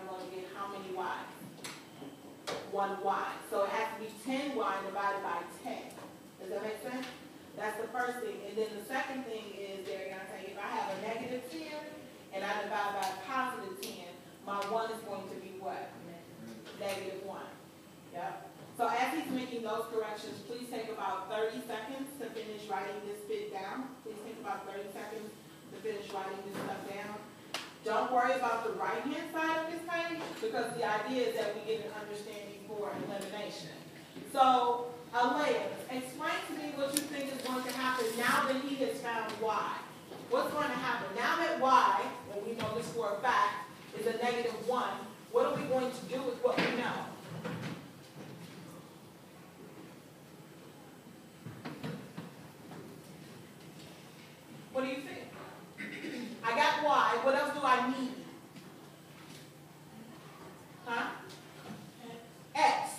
I'm going to get how many y's? 1y. So it has to be 10y divided by 10. Does that make sense? That's the first thing. And then the second thing is, they're going to say, if I have a negative 10 and I divide by a positive 10, my 1 is going to be what? Negative 1. Yep. So as he's making those corrections, please take about 30 seconds to finish writing this bit down. Please take about 30 seconds to finish writing this stuff down. Don't worry about the right-hand side of this page, because the idea is that we get an understanding for elimination. So, Alea, explain to me what you think is going to happen now that he has found y. What's going to happen? Now that y, and we know this for a fact, is a negative 1, what are we going to do with what we know? What do you think? I got y. What else do I need? Huh? X.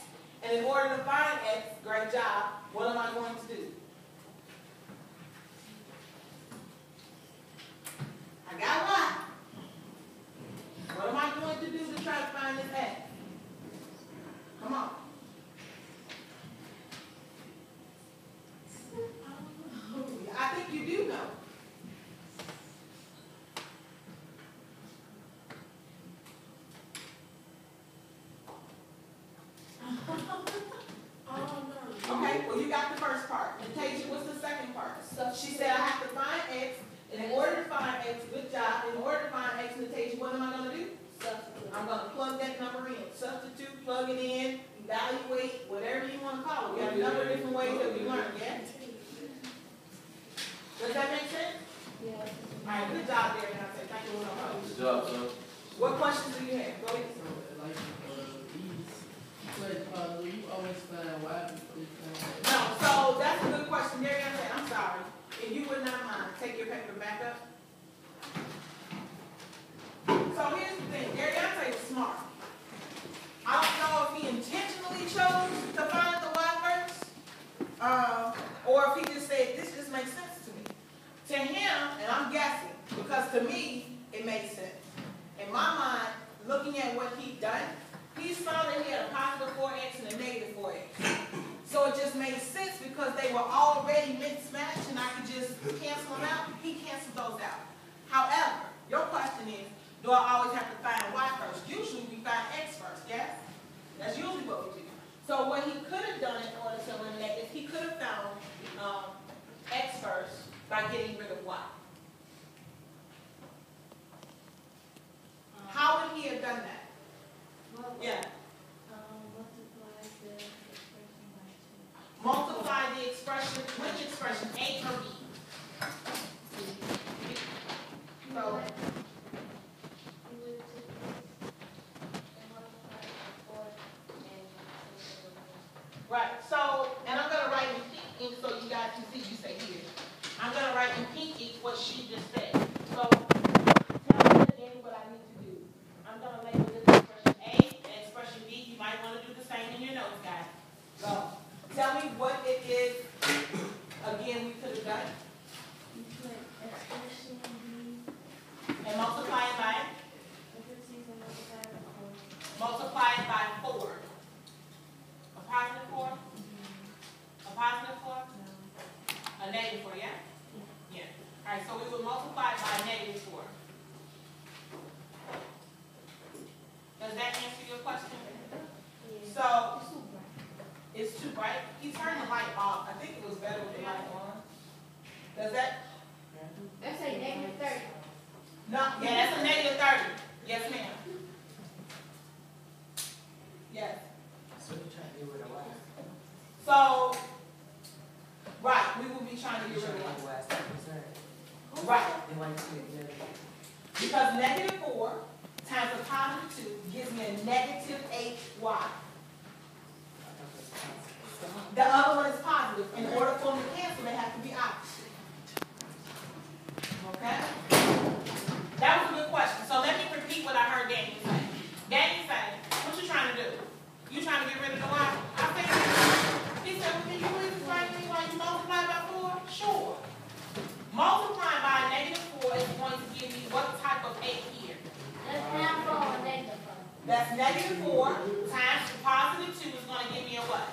And in order to find x, great job, what am I going to do? I got y. What am I going to do to try to find this x? Come on. I think you do know. Okay, well you got the first part. Natasha, what's the second part? She said I have to find x, and in order to find x, good job, in order to find x, Natasha, what am I going to do? Substitute. I'm going to plug that number in. Substitute, plug it in, evaluate, whatever you want to call it. We have a number of different ways that we learn, yeah? Does that make sense? Yeah. All right, good job there, and I say thank you so much. Good job, son. What questions do you have? Go ahead. You always find why No, so that's a good question. There you go. I'm sorry. If you would not mind, take your paper back up. So here's the thing. Deontay was smart. I don't know if he intentionally chose to find the y first, or if he just said, this just makes sense to me. To him, and I'm guessing, because to me, it makes sense. In my mind, looking at what he'd done, he saw that he had a positive 4x and a negative 4x. So it just made sense because they were already mismatched and I could just cancel them out. He canceled those out. However, your question is, do I always have to find y first? Usually we find x first, yes? That's usually what we do. So what he could have done in order to eliminate is he could have found x first by getting rid of y. How would he have done that? Yeah. Multiply the expression, which expression, A or B? So, right, so, and I'm going to write in pink ink so you guys can see, you say here. I'm going to write in pink ink what she just said. So, tell me again what I need to do. I'm going to label this expression A and expression B. You might want to do the same in your notes, guys. Go. Tell me what it is, again, we could have done. You put expression B. And multiply it by? Multiply it by 4. A positive 4? A positive 4? A negative 4, yeah? Yeah. All right, so we will multiply it by a negative 4. Does that answer your question? Yeah. So, it's too bright. He turned the light off. I think it was better with the light on. Does that? That's a negative 30. No, yeah, that's a negative 30. Yes, ma'am. Yes. So you're trying to get rid of y. So, right, we will be trying to get rid of y. Right. Then why you split the other? Because negative 4 times a positive 2 gives me a negative 8y. The other one is positive. In order for them to cancel, they have to be opposite. Okay? That was a good question. So let me repeat what I heard Daniel say. Daniel say, what you trying to do? You trying to get rid of the y? I said, he said, well, can you please explain to me why you multiply by 4? Sure. Multiplying by a negative 4 is going to give me what type of 8 here? That's half of a negative 4. That's -4 times the +2 is going to give me a what?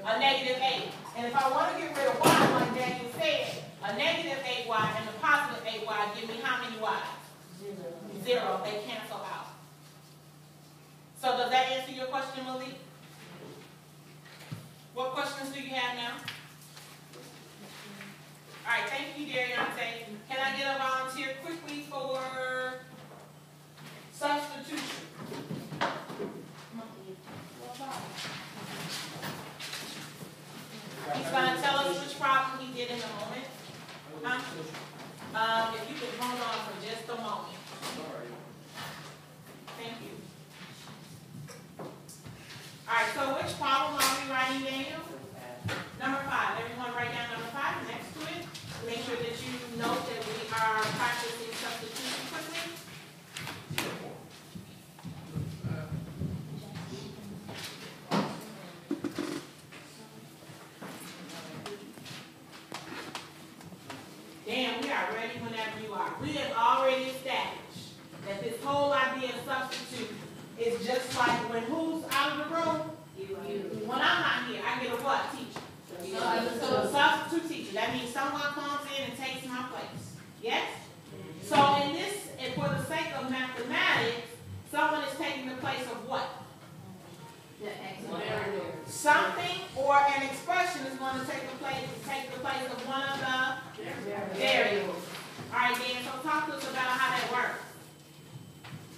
A -8. And if I want to get rid of y, like Daniel said, a -8y and a +8y give me how many y's? 0. They cancel out. So does that answer your question, Malik? What questions do you have now? All right, thank you, Drjackson. Can I get a volunteer quickly for substitution? He's going to tell us which problem he did in a moment. Huh? If you could hold on for just a moment. Thank you. All right, so which problem are we writing, Daniel? Number 5. Everyone write down number 5 next to it. Make sure that you note that we are practicing substitution quickly. Dan, we are ready whenever you are. We have already established that this whole idea of substitute is just like when who's out of the room? You. When I'm not here, I get a what, teacher? So a substitute teacher. That means someone comes in and takes my place. Yes? So in this, and for the sake of mathematics, someone is taking the place of what? Something or an expression is going to take the place of one of the variables. All right, Dan, so talk to us about how that works.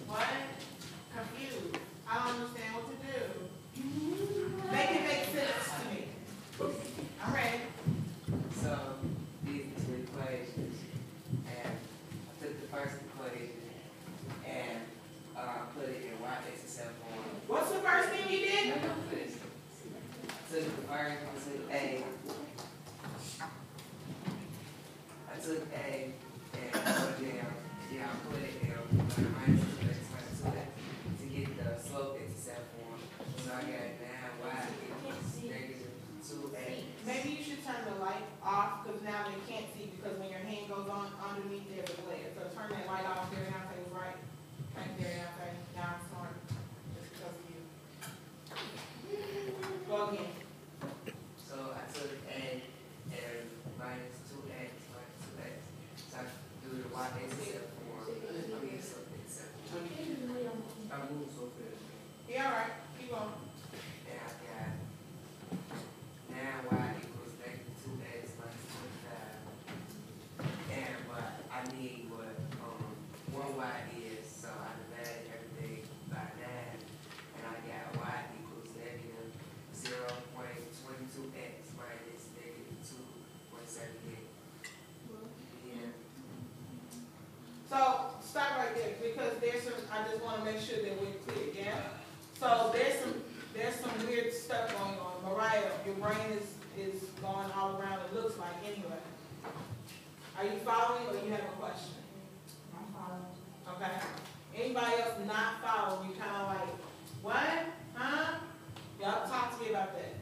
What? Confused. I don't understand what to do. Make it make sense to me. I'm ready. So, these are two equations, and I took the first equation and put it in y-x form. What's the first thing you did? I took the first, I took A and put it down, yeah, I put it down, minus 2x minus 2x to get the slope intercept form. So I got now y equals -2x. Maybe you should turn the light off because now they can't see because when your hand goes on underneath there's a glare. So turn that light off there now say it's right. Right there now say now I'm smart. Just because of you. Go again. So I took A and minus 2x minus 2x. So I do the y-intercept form. I mean, so intercept form. I moved so fast. Yeah, all right. Keep going. And I got now y equals -2x minus 25. And what I need what 1y is, so I divided everything by 9. And I got y equals -0.22x minus -2.78. Yeah. So stop right there because there's some I just want to make sure that we're clear, yeah? So there's some weird stuff going on. Mariah, your brain is going all around, it looks like anyway. Are you following or you have a question? I'm following. Okay. Anybody else not following, you kind of like, what? Huh? Y'all talk to me about that.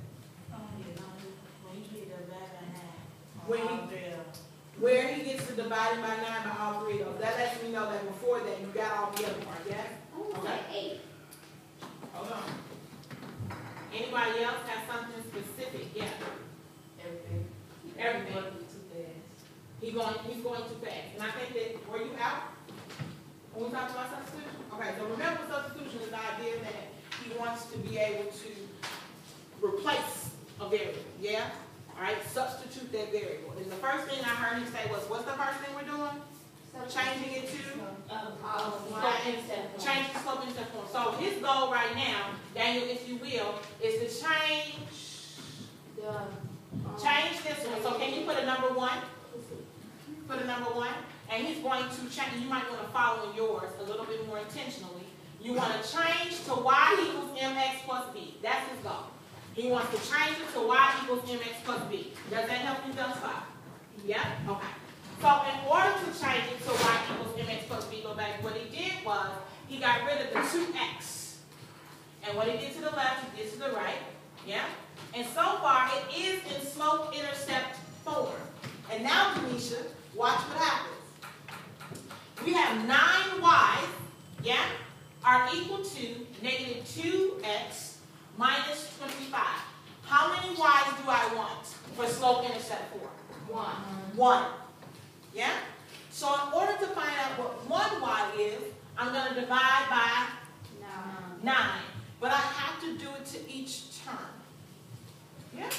Where he gets to dividing by 9 by all three of those. That lets me know that before that you got all the other part, yes? Okay. 8. Hold on. Anybody else have something specific? Yeah. Everything. Everything. Too fast. He's going too fast. And I think that, were you out when we talked about substitution? Okay, so remember substitution is the idea that he wants to be able to replace a variable, yeah? All right, substitute that variable. And the first thing I heard him say was, what's the first thing we're doing? Changing it to? Change the slope intercept form. So his goal right now, Daniel, if you will, is to change this one. So can you put a number 1? Put a number 1. And he's going to change, you might want to follow yours a little bit more intentionally. You want to change to y equals mx plus b. That's his goal. He wants to change it to y equals mx plus b. Does that help you thus far? Yeah? Okay. So in order to change it to y equals mx plus b, go back, what he did was he got rid of the 2x. And what he did to the left, he did to the right. Yeah? And so far, it is in slope intercept form. And now, Denisha, watch what happens. We have 9 y's, yeah? are equal to negative 2x minus 25. How many y's do I want for slope-intercept form? 1. 1. Yeah? So in order to find out what 1y is, I'm going to divide by 9. But I have to do it to each term. Yeah?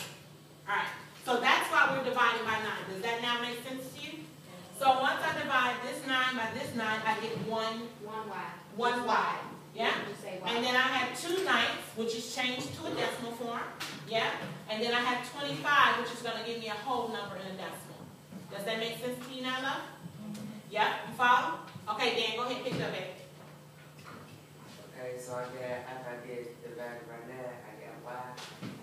All right. So that's why we're dividing by 9. Does that now make sense to you? So once I divide this 9 by this 9, I get 1y. Yeah? And then I have 2/9, which is changed to a decimal form. Yeah? And then I have 25, which is going to give me a whole number in a decimal. Does that make sense to you now, love? Yeah? You follow? Okay, Dan, go ahead and pick it up, baby. Okay, so I got, after I did divided by 9, I got y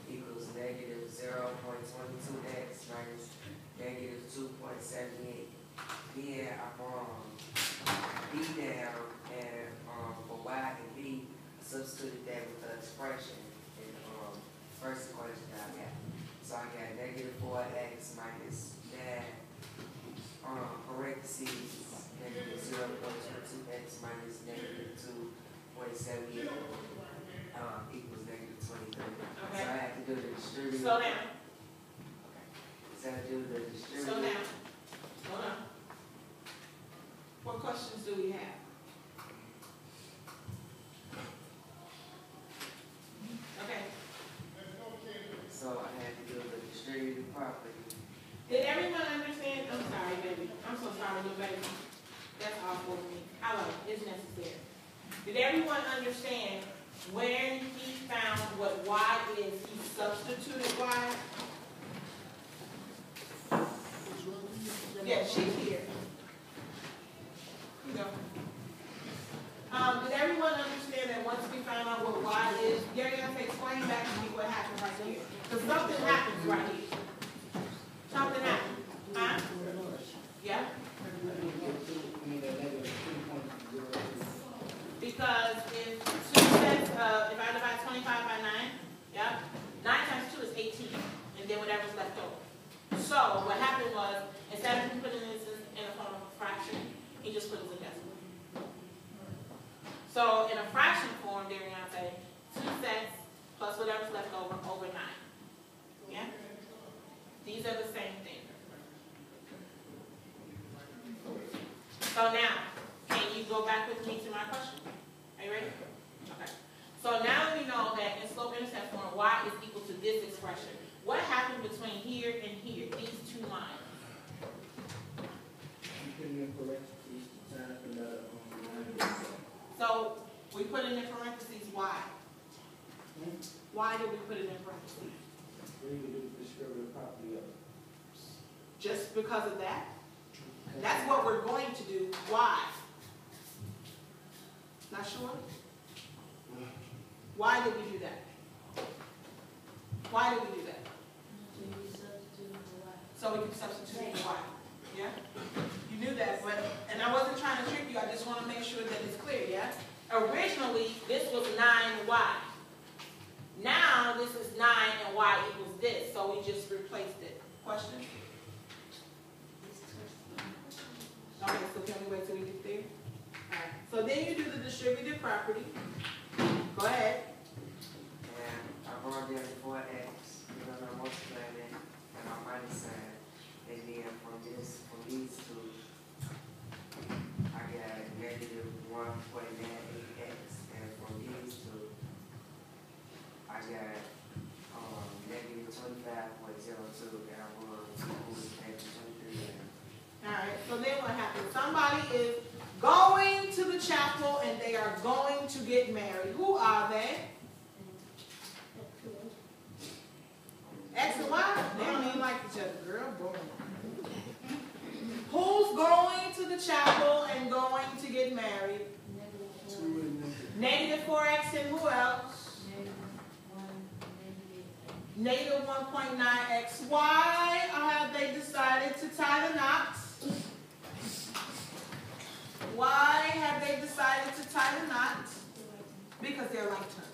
equals negative 0.22x minus negative 2.78. Then I b down, and for y and b, I substituted that with the expression in the first equation that I got. So I got negative 4x minus 9, parentheses, negative 0.22x minus negative 2.78 equals negative 23. Okay. So I have to do the distributive. Slow down. So I have to do the distributive. Slow down. Hold on. What questions do we have? Okay. So I had to do the distributive property. Did everyone understand? I'm sorry, baby. I'm so sorry, little baby. That's awful of me. I love it. It's necessary. Did everyone understand when he found what y is, he substituted y? Yeah, she's here. You go. Did everyone understand that once we found out what y is, you're going to explain back to me what happened right here? Because something happens right here. Something happened. Huh? Yeah? Because if 2 sets, if I divide 25 by 9, yeah, 9 times 2 is 18, and then whatever's left over. So what happened was, instead of putting this in the form of a fraction, he just put it in decimal. So in a fraction form, they're going to say 2 sets plus whatever's left over 9. Yeah? These are the same thing. So now, can you go back with me to my question? Are you ready? Okay. So now we know that in slope-intercept form, y is equal to this expression. What happened between here and here, these two lines? So we put it in parentheses, why? Why did we put it in parentheses? Just because of that? That's what we're going to do. Why? Not sure? Why did we do that? Why did we do that? So we can substitute the y. Yeah? You knew that, but, and I wasn't trying to trick you, I just want to make sure that it's clear, yeah? Originally, this was 9y. Now, this is 9 and y equals this, so we just replaced it. Question? Okay, so can we wait till we get there? Alright, so then you do the distributive property. Go ahead. And I brought down the 4x, because I'm multiplying it, and I'm minus sign. And then from these two, I got negative 1.98x. And from these two, I got negative 25.02. And I'm going to equal negative 23. Alright, so then what happens? Somebody is going to the chapel and they are going to get married. Who are they? X and Y? They don't even like each other, girl. Boy. Who's going to the chapel and going to get married? Negative 4x and who else? Negative 1.9x. Why have they decided to tie the knots? Why have they decided to tie the knots? Because they're like terms.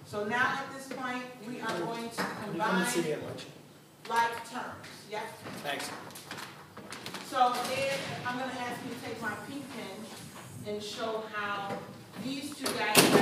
So now at this point, we are going to combine like terms. Yes? Thanks. So then I'm going to ask you to take my pink pen and show how these two guys